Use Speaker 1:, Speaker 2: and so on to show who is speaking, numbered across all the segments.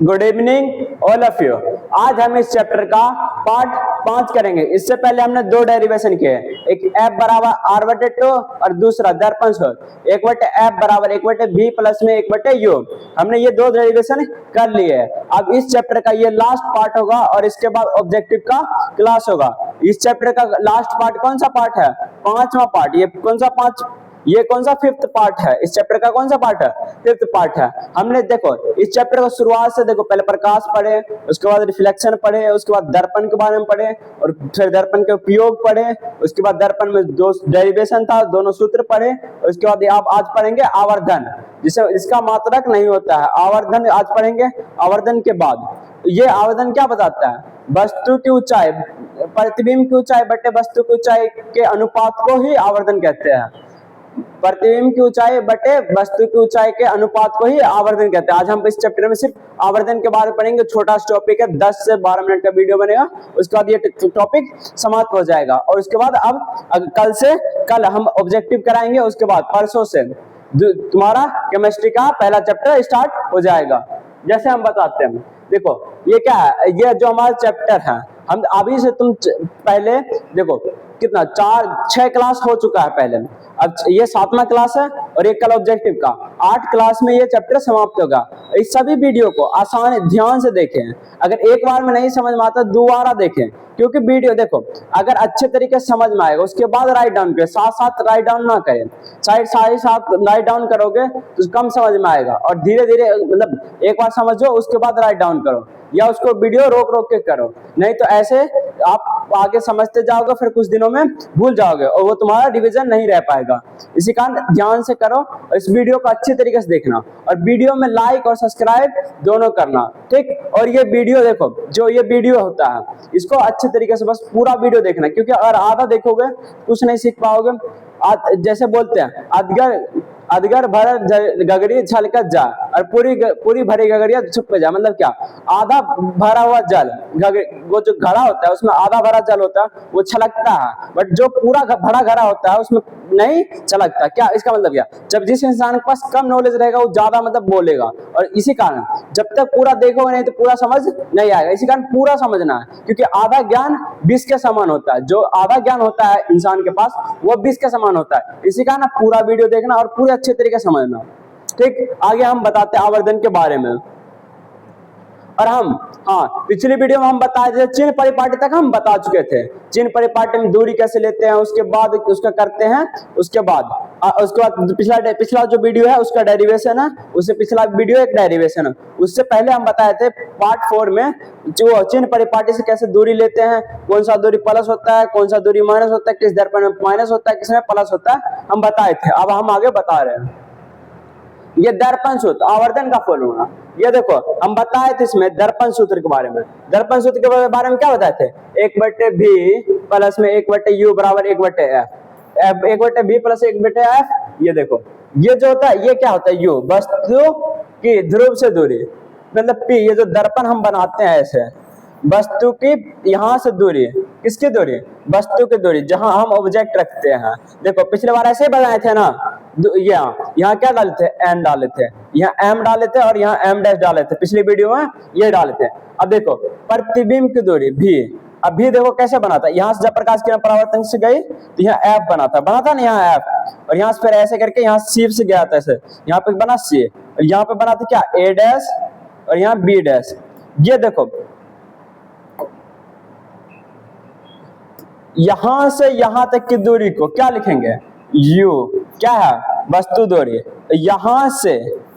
Speaker 1: Good evening all of you. आज हम इस चैप्टर का पार्ट 5 करेंगे। इससे पहले हमने दो डेरिवेशन किए, एक F बराबर r/2 और दूसरा दर्पण सूत्र 1/F बराबर 1/v प्लस में 1/u। हमने ये दो डेरिवेशन कर लिए। अब इस चैप्टर का ये लास्ट पार्ट होगा और इसके बाद ऑब्जेक्टिव का क्लास होगा। इस चैप्टर का लास्ट पार्ट कौन सा पार्ट है? 5वां पार्ट। ये कौन सा ये कौन सा 5th पार्ट है? इस चैप्टर का कौन सा पार्ट है? 5th पार्ट है। हमने देखो इस चैप्टर को शुरुआत से देखो, पहले प्रकाश पढ़े, उसके बाद रिफ्लेक्शन पढ़े, उसके बाद दर्पण के बारे में पढ़े और फिर दर्पण के उपयोग पढ़े, उसके बाद दर्पण में दो डेरिवेशन था, दोनों सूत्र पढ़े, उसके बाद आप आज पढ़ेंगे आवर्धन, जिसे इसका मात्रक नहीं होता है। आवर्धन आज पढ़ेंगे। आवर्धन के बाद ये आवर्धन क्या बताता है? वस्तु की ऊंचाई, प्रतिबिंब की ऊंचाई बटे वस्तु की ऊंचाई के अनुपात को ही आवर्धन कहते हैं। प्रतिबिंब की ऊंचाई बटे वस्तु की ऊंचाई के अनुपात को ही आवर्धन कहते हैं। आज हम इस चैप्टर में सिर्फ आवर्धन के बारे में पढ़ेंगे। छोटा सा टॉपिक है, 10 से 12 मिनट का वीडियो बनेगा, उसके बाद ये टॉपिक समाप्त हो जाएगा। और उसके बाद अब कल हम ऑब्जेक्टिव कराएंगे। उसके बाद परसों से तुम्हारा केमिस्ट्री का पहला चैप्टर स्टार्ट हो जाएगा। जैसे हम बताते हैं, देखो ये क्या है, ये जो हमारा चैप्टर है, हम अभी से तुम पहले देखो कितना 4-6 क्लास हो चुका है पहले। अब ये 7वां क्लास है और एक कल ऑब्जेक्टिव का 8 क्लास में ये चैप्टर समाप्त होगा। इस सभी वीडियो को आसान ध्यान से देखें। अगर एक बार में नहीं समझ में आता दोबारा देखें, क्योंकि वीडियो देखो अगर अच्छे तरीके से समझ में आएगा उसके बाद राइट डाउन करें, साथ साथ राइट डाउन ना करें। साथ राइट डाउन करोगे तो कम समझ में आएगा और धीरे धीरे मतलब एक बार समझो उसके बाद राइट डाउन करो, या उसको वीडियो रोक रोक के करो। नहीं तो ऐसे आप आगे समझते जाओगे, फिर कुछ दिनों में भूल जाओगे और वो तुम्हारा डिवीजन नहीं रह पाएगा। इसी कारण ध्यान से करो और इस वीडियो को अच्छे तरीके से देखना और वीडियो में लाइक और सब्सक्राइब दोनों करना, ठीक। और ये वीडियो देखो, जो ये वीडियो होता है इसको अच्छे तरीके से बस पूरा वीडियो देखना, क्योंकि अगर आधा देखोगे कुछ नहीं सीख पाओगे। जैसे बोलते हैं अधगर भर गगरी छलकत जा और पूरी भरी गगरिया छुप जा। मतलब क्या? आधा भरा हुआ जल, वो जो घड़ा होता है उसमें आधा भरा जल होता है वो छलकता है, बट जो पूरा भरा घड़ा होता है उसमें नहीं छलकता। क्या इसका मतलब? क्या जब जिस इंसान के पास कम नॉलेज रहेगा वो ज्यादा मतलब बोलेगा, और इसी कारण जब तक पूरा देखोगे नहीं तो पूरा समझ नहीं आएगा। इसी कारण पूरा समझना है, क्योंकि आधा ज्ञान 20 के समान होता है। जो आधा ज्ञान होता है इंसान के पास वो 20 के समान होता है। इसी कारण पूरा वीडियो देखना और पूरे अच्छे तरीके से समझना, ठीक। आगे हम बताते हैं आवर्धन के बारे में। और हम पिछली वीडियो में हम बताए थे चिन्ह परिपाटी तक हम बता चुके थे। चिन्ह परिपाटी में दूरी कैसे लेते हैं, उसके बाद उसका करते हैं, उसके बाद पिछला जो वीडियो है उसका डेरिवेशन है, उससे पिछला वीडियो एक डेरिवेशन है। उससे पहले हम बताए थे पार्ट 4 में जो चिन्ह परिपाटी से कैसे दूरी लेते हैं, कौन सा दूरी प्लस होता है, कौन सा दूरी माइनस होता है, किस दर्पण में माइनस होता है, किस में प्लस होता है, हम बताए थे। अब हम आगे बता रहे हैं ये दर्पण सूत्र, आवर्धन का फॉर्मूला। ये देखो हम बताए थे इसमें दर्पण सूत्र के बारे में। दर्पण सूत्र के बारे में क्या बताए थे? 1/v प्लस में 1/u बराबर 1/f। 1/v plus 1/f। ये देखो ये जो होता है ये क्या होता है? u वस्तु की ध्रुव से दूरी, मतलब p। ये जो दर्पण हम बनाते हैं ऐसे, वस्तु की यहां से दूरी, किसकी दूरी? वस्तु की दूरी, जहां हम ऑब्जेक्ट रखते हैं। देखो पिछले बार ऐसे बनाए थे ना, यहाँ क्या डाले थे? m डाले थे, यहाँ m डाले थे और यहाँ m डैश डाले थे। पिछली वीडियो में ये डाले थे। अब देखो प्रतिबिंब की दूरी v, अब भी देखो कैसे बना था। यहाँ से जब प्रकाश किरण परावर्तन से गई तो यहाँ f बना था ना, यहाँ f, और यहाँ से फिर ऐसे करके यहाँ c से गया था ऐसे, यहाँ पे बना c और यहाँ पे बना था क्या? a डैश और यहाँ b डैश। ये देखो यहां से यहां तक की दूरी को क्या लिखेंगे? u। क्या है? वस्तु दूरी। यहां से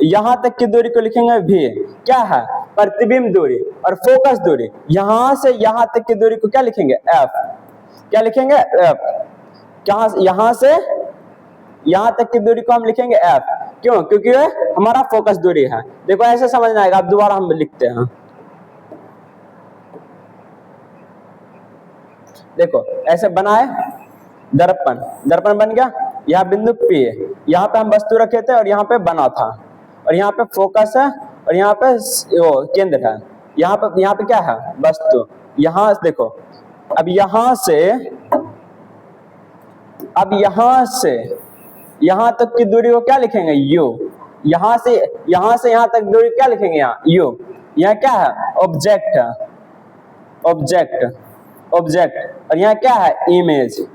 Speaker 1: यहां तक की दूरी को लिखेंगे v। क्या है? प्रतिबिंब दूरी। और फोकस दूरी, यहां से यहां तक की दूरी को क्या लिखेंगे? f। क्या लिखेंगे? f। यहां से यहां तक की दूरी को हम लिखेंगे f। क्यों? क्योंकि हमारा फोकस दूरी है। देखो ऐसे समझना आएगा। अब दोबारा हम लिखते हैं, देखो ऐसे बनाए दर्पण बन गया। यहाँ बिंदु P है, यहाँ पे हम वस्तु रखे थे और यहाँ पे बना था, और यहाँ पे फोकस है और यहाँ पे वो केंद्र है। यहाँ पे क्या है? वस्तु। यहाँ देखो अब यहाँ से यहाँ तक की दूरी को क्या लिखेंगे? u। यहाँ से यहाँ तक दूरी क्या लिखेंगे? यहाँ u। यहाँ क्या है, ऑब्जेक्ट है, ऑब्जेक्ट ऑब्जेक्ट, और यहाँ क्या है, इमेज।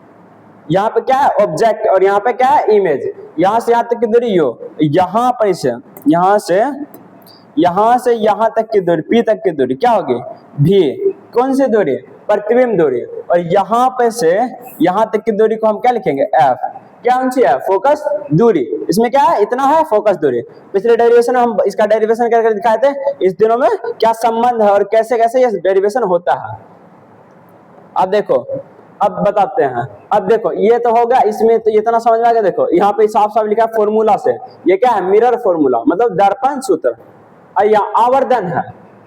Speaker 1: यहाँ पे क्या है, ऑब्जेक्ट, और यहाँ पे क्या है, इमेज। यहाँ से यहाँ तक की दूरी यो, यहाँ पर इसे यहाँ से यहाँ तक की दूरी, पी तक की दूरी क्या होगी, भी। कौन सी दूरी, प्रतिबिंब दूरी। और यहाँ पे से यहाँ तक की दूरी को हम क्या लिखेंगे, एफ। क्या कौन सी है, फोकस दूरी। इसमें क्या है, इतना है फोकस दूरी। पिछले डेरिवेशन में हम इसका डेरिवेशन करके दिखाए थे, इस दिनों में क्या संबंध है और कैसे कैसे ये डेरिवेशन होता है। अब देखो, अब बताते हैं। अब देखो ये तो होगा, इसमें तो इतना समझ में आ गया। देखो यहाँ पे साफ साफ लिखा है फॉर्मूला से, ये क्या है, मिरर फॉर्मूला, मतलब दर्पण सूत्र। और यहाँ आवर्धन है,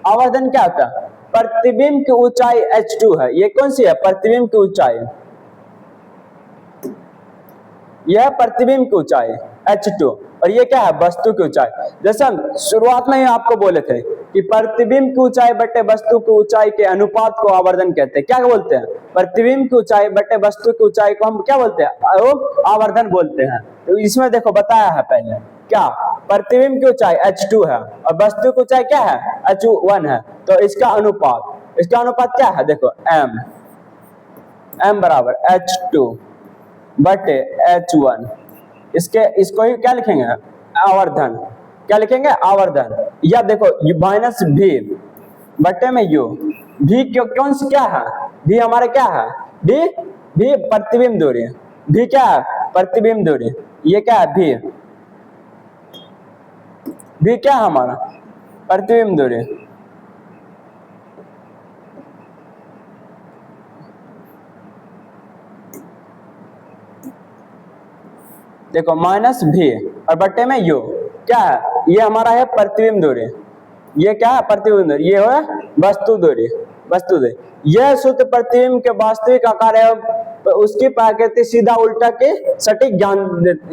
Speaker 1: आवर्धन क्या होता है, प्रतिबिंब की ऊंचाई h2 है। ये कौन सी है, प्रतिबिंब की ऊंचाई, यह प्रतिबिंब की ऊंचाई h2, और ये क्या है, वस्तु की ऊंचाई। जैसे हम शुरुआत में ही आपको बोले थे कि प्रतिबिंब की ऊंचाई बटे वस्तु की ऊंचाई के अनुपात को आवर्धन कहते हैं। क्या बोलते हैं, प्रतिबिंब की ऊंचाई बटे वस्तु की ऊंचाई को हम क्या बोलते हैं, आवर्धन बोलते हैं। तो इसमें देखो बताया है पहले, क्या प्रतिबिंब की ऊंचाई h2 है और वस्तु की ऊंचाई क्या है, h1 है। तो इसका अनुपात क्या है, देखो m बराबर h2 बटे h1। इसको ही क्या लिखेंगे, आवर्धन। क्या लिखेंगे, आवर्धन। या देखो माइनस भी बटे में u, भी कौन सी क्या है, भी हमारे क्या है, भी प्रतिबिंब दूरी, भी क्या है, प्रतिबिंब दूरी। ये क्या है, भी क्या है हमारा, प्रतिबिंब दूरी। देखो माइनस भी और बट्टे में u क्या है, ये हमारा है प्रतिबिंब दूरी। ये क्या है, प्रतिबिंब दूरी। ये है वस्तु दूरी, वस्तु दूरी। यह सूत्र प्रतिबिंब के वास्तविक आकार एवं उसकी प्रकृति सीधा उल्टा के सटीक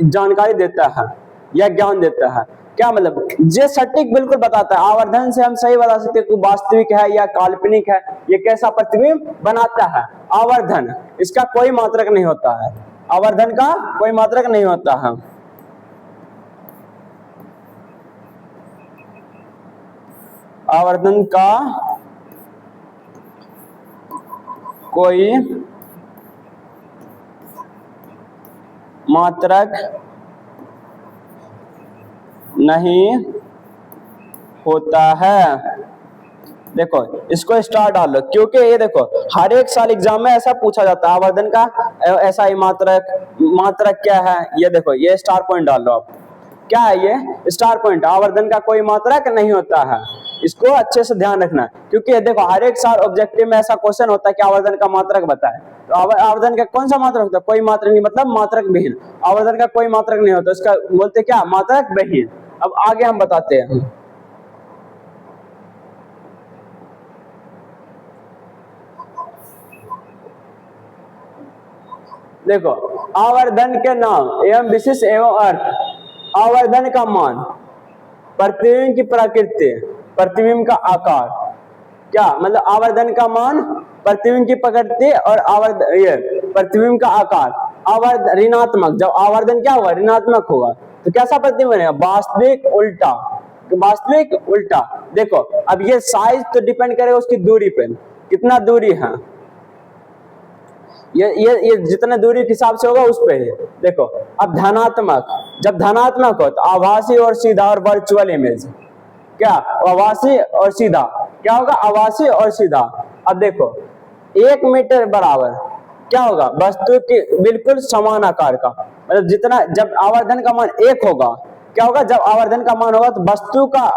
Speaker 1: जानकारी देता है, यह ज्ञान देता है। क्या मतलब, ये सटीक बिल्कुल बताता है। आवर्धन से हम सही बता सकते हैं कि वास्तविक है या काल्पनिक है, ये कैसा प्रतिबिंब बनाता है। आवर्धन, इसका कोई मात्रक नहीं होता है, आवर्धन का कोई मात्रक नहीं होता है। आवर्धन का कोई मात्रक नहीं होता है। देखो इसको स्टार डाल लो, क्योंकि ये देखो हर एक साल एग्जाम में ऐसा पूछा जाता है, आवर्धन का ऐसा ही मात्रक क्या है। ये देखो ये स्टार पॉइंट डाल लो आप, क्या है ये स्टार पॉइंट, आवर्धन का कोई मात्रक नहीं होता है। इसको अच्छे से ध्यान रखना, क्योंकि देखो हर एक साल ऑब्जेक्टिव में ऐसा क्वेश्चन होता है कि आवर्धन का मात्रक बताए। तो आवर्धन का कौन सा मात्रक होता है, कोई मात्रक नहीं, मतलब मात्रक विहीन। आवर्धन का कोई मात्रक नहीं होता, इसका बोलते क्या, मात्रक विहीन। अब आगे हम बताते हैं। देखो आवर्धन के नाम एवं विशेष एवं अर्थ। आवर्धन का मान, प्रतिबिंब की प्रकृति, प्रतिबिंब का आकार। क्या मतलब, आवर्धन का मान, प्रतिबिंब की प्रकृति और ये प्रतिबिंब का आकार। ऋणात्मक, जब आवर्धन क्या होगा, ऋणात्मक होगा, तो कैसा प्रतिबिंब बनेगा, वास्तविक उल्टा, वास्तविक उल्टा। देखो अब ये साइज तो डिपेंड करेगा उसकी दूरी पे, कितना दूरी है, ये जितने दूरी के हिसाब से होगा उस पे है। देखो अब धनात्मक, जब धनात्मक हो तो आभासी और सीधा और वर्चुअल इमेज। क्या, आभासी और सीधा, क्या होगा, आभासी और सीधा। अब देखो 1 मीटर बराबर क्या होगा, वस्तु की बिल्कुल समान आकार का, मतलब जितना, जब आवर्धन का मान 1 होगा, क्या होगा, जब आवर्धन का मान होगा तो वस्तु का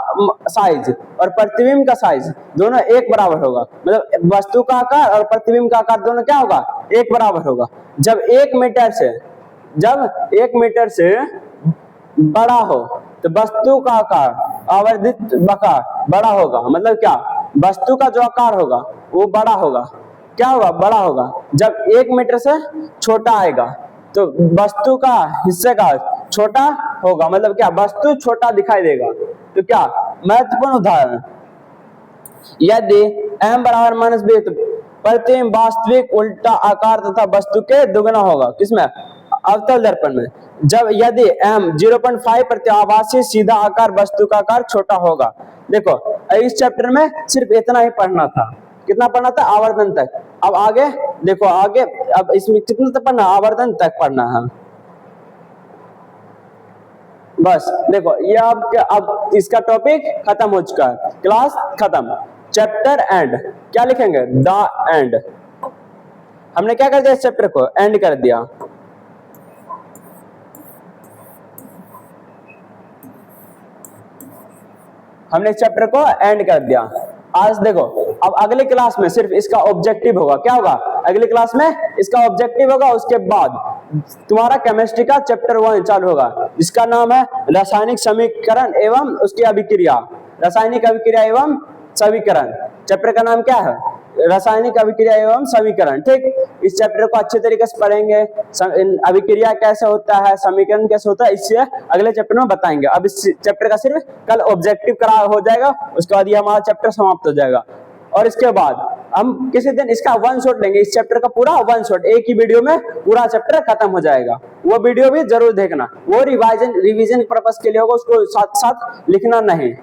Speaker 1: साइज और प्रतिबिंब का साइज दोनों 1 बराबर होगा। मतलब वस्तु का आकार और प्रतिबिंब का आकार दोनों क्या होगा, 1 बराबर होगा। जब 1 मीटर से बड़ा हो तो वस्तु का आकार, आवर्धित आकार बड़ा होगा। मतलब क्या, वस्तु का जो आकार होगा वो बड़ा होगा, क्या होगा, बड़ा होगा। जब 1 मीटर से छोटा आएगा तो वस्तु का हिस्से का छोटा होगा, मतलब क्या, वस्तु छोटा दिखाई देगा। तो क्या, महत्वपूर्ण उदाहरण, यदि m बराबर माइनस b तो प्रतिबिंब वास्तविक उल्टा आकार तथा वस्तु के दुगना होगा। किसमें, अवतल दर्पण में। जब यदि m 0.5 प्रति आभासी सीधा आकार वस्तु का आकार छोटा होगा। देखो इस चैप्टर में सिर्फ इतना ही पढ़ना था। कितना पढ़ना था? आवर्धन तक। अब आगे देखो, आगे अब इसमें कितना तक पढ़ना? आवर्धन तक पढ़ना है। बस देखो ये अब इसका टॉपिक खत्म हो चुका है, क्लास खत्म। चैप्टर एंड, क्या लिखेंगे? The end. हमने क्या कर दिया? इस चैप्टर को एंड कर दिया। हमने इस चैप्टर को एंड कर दिया। आज देखो, अब अगले क्लास में सिर्फ इसका ऑब्जेक्टिव होगा। क्या होगा? अगली क्लास में इसका ऑब्जेक्टिव होगा। उसके बाद तुम्हारा केमिस्ट्री का चैप्टर 1 चालू होगा, जिसका नाम है रासायनिक समीकरण एवं उसकी अभिक्रिया। रासायनिक अभिक्रिया एवं समीकरण, चैप्टर का नाम क्या है? रासायनिक अभिक्रिया एवं समीकरण। ठीक, इस चैप्टर को अच्छे तरीके से पढ़ेंगे। अभिक्रिया कैसे होता है, समीकरण कैसे होता है, इससे अगले चैप्टर में बताएंगे। अब इस चैप्टर का सिर्फ कल ऑब्जेक्टिव करा हो जाएगा, उसके बाद ये हमारा चैप्टर समाप्त हो जाएगा। और इसके बाद हम किसी दिन इसका 1 शॉट लेंगे, इस चैप्टर का पूरा 1 शॉट, एक ही वीडियो में पूरा चैप्टर खत्म हो जाएगा। वो वीडियो भी जरूर देखना, वो रिवीजन पर्पस के लिए होगा, उसको साथ साथ लिखना नहीं।